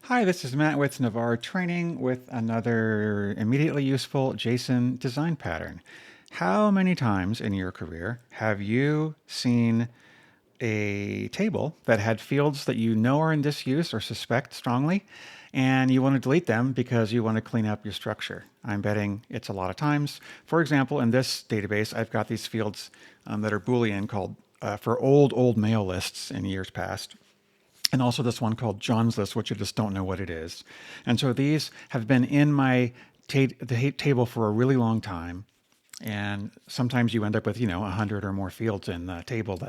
Hi, this is Matt with Navarre Training with another immediately useful JSON design pattern. How many times in your career have you seen a table that had fields that you know are in disuse or suspect strongly, and you want to delete them because you want to clean up your structure? I'm betting it's a lot of times. For example, in this database, I've got these fields that are Boolean called for old mail lists in years past. And also this one called John's List, which I just don't know what it is. And so these have been in my table for a really long time. And sometimes you end up with, 100 or more fields in the table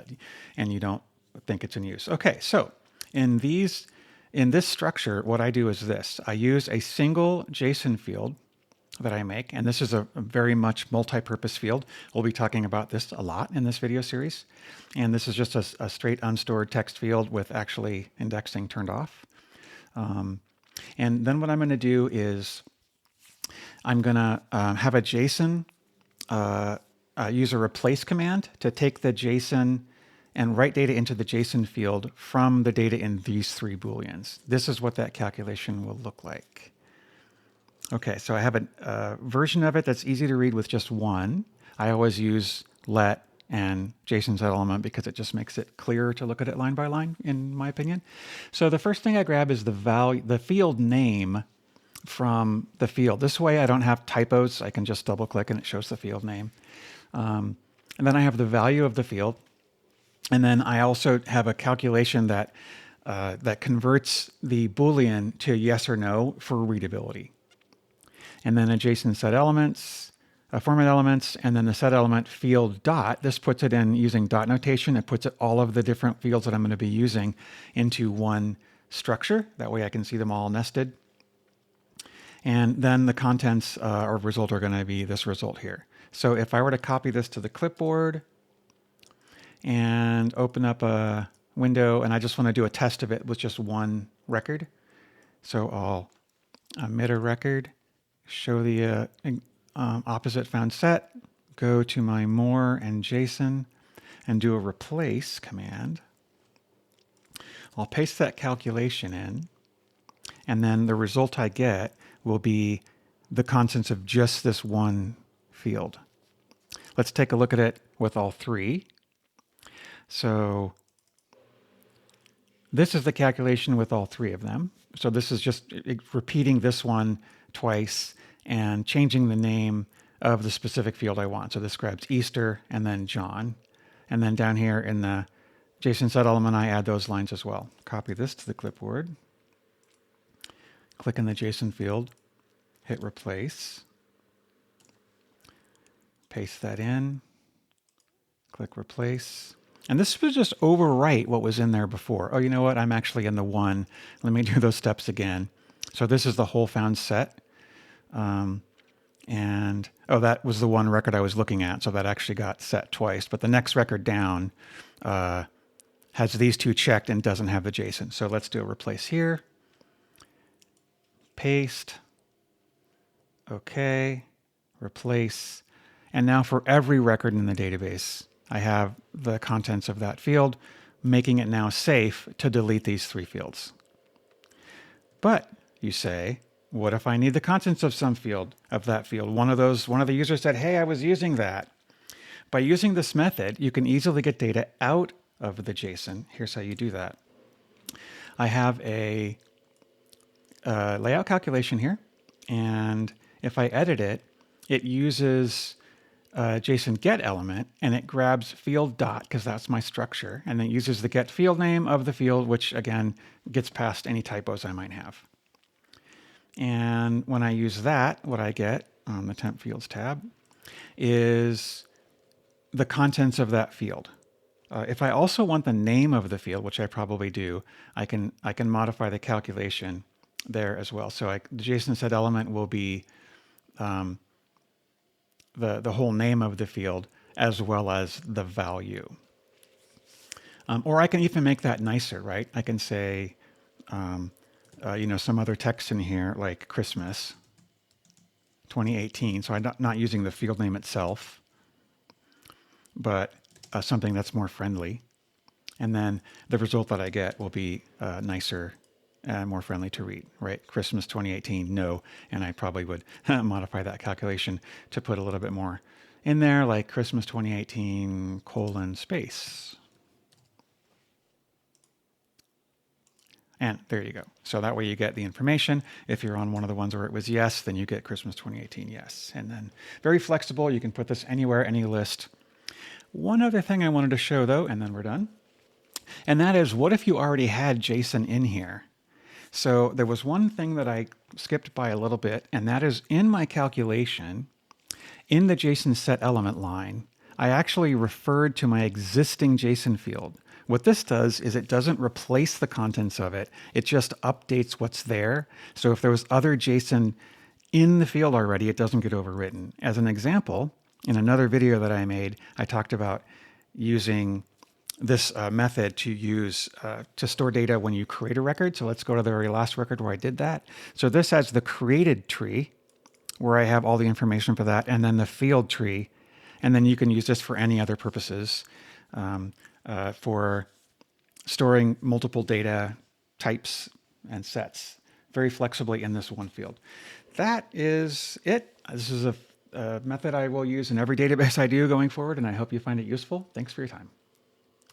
and you don't think it's in use. Okay, so in this structure, what I do is this. I use a single JSON field that I make, and this is a very much multi-purpose field. We'll be talking about this a lot in this video series. And this is just a straight unstored text field with actually indexing turned off. And then what I'm going to do is I'm going to have a JSON use a replace command to take the JSON and write data into the JSON field from the data in these three Booleans. This is what that calculation will look like. Okay, so I have a version of it that's easy to read with just one. I always use let and JSONGetElement because it just makes it clearer to look at it line by line, in my opinion. So the first thing I grab is the field name from the field. This way I don't have typos. I can just double click and it shows the field name. And then I have the value of the field. And then I also have a calculation that converts the Boolean to yes or no for readability. And then a JSON set elements, a format elements, and then the set element field dot. This puts it in using dot notation. It puts all of the different fields that I'm going to be using into one structure. That way I can see them all nested. And then the contents or result are going to be this result here. So if I were to copy this to the clipboard and open up a window, and I just want to do a test of it with just one record. So I'll omit a record, show the opposite found set, go to my more and JSON, and do a replace command. I'll paste that calculation in, and then the result I get will be the contents of just this one field. Let's take a look at it with all three. So this is the calculation with all three of them. So this is just repeating this one twice and changing the name of the specific field I want. So this grabs Easter and then John. And then down here in the JSON set element, I add those lines as well. Copy this to the clipboard. Click in the JSON field, hit replace. Paste that in, click replace. And this would just overwrite what was in there before. Oh, you know what? I'm actually in the one. Let me do those steps again. So this is the whole found set. And oh, that was the one record I was looking at. So that actually got set twice. But the next record down has these two checked and doesn't have the JSON. So let's do a replace here. Paste. Okay. Replace. And now for every record in the database, I have the contents of that field, making it now safe to delete these three fields. But you say, what if I need the contents of some field of that field? One of the users said, hey, I was using that. By using this method, you can easily get data out of the JSON. Here's how you do that. I have a layout calculation here. And if I edit it, it uses JSONGetElement, and it grabs field dot, because that's my structure, and then uses the get field name of the field, which again gets past any typos I might have. And when I use that, what I get on the temp fields tab is the contents of that field. If I also want the name of the field, which I probably do, I can modify the calculation there as well. So the JSON set element will be the whole name of the field as well as the value. Or I can even make that nicer, right? I can say, some other text in here like Christmas 2018. So I'm not using the field name itself, but something that's more friendly. And then the result that I get will be nicer more friendly to read, right? Christmas 2018, no. And I probably would modify that calculation to put a little bit more in there, like Christmas 2018 : space. And there you go. So that way you get the information. If you're on one of the ones where it was yes, then you get Christmas 2018 yes. And then very flexible. You can put this anywhere, any list. One other thing I wanted to show though, and then we're done. And that is, what if you already had JSON in here? So there was one thing that I skipped by a little bit, and that is in my calculation, in the JSON set element line, I actually referred to my existing JSON field. What this does is it doesn't replace the contents of it. It just updates what's there. So if there was other JSON in the field already, it doesn't get overwritten. As an example, in another video that I made, I talked about using this method to use to store data when you create a record. So let's go to the very last record where I did that. So this has the created tree, where I have all the information for that, and then the field tree. And then you can use this for any other purposes, for storing multiple data types and sets very flexibly in this one field. That is it. This is a method I will use in every database I do going forward, and I hope you find it useful. Thanks for your time.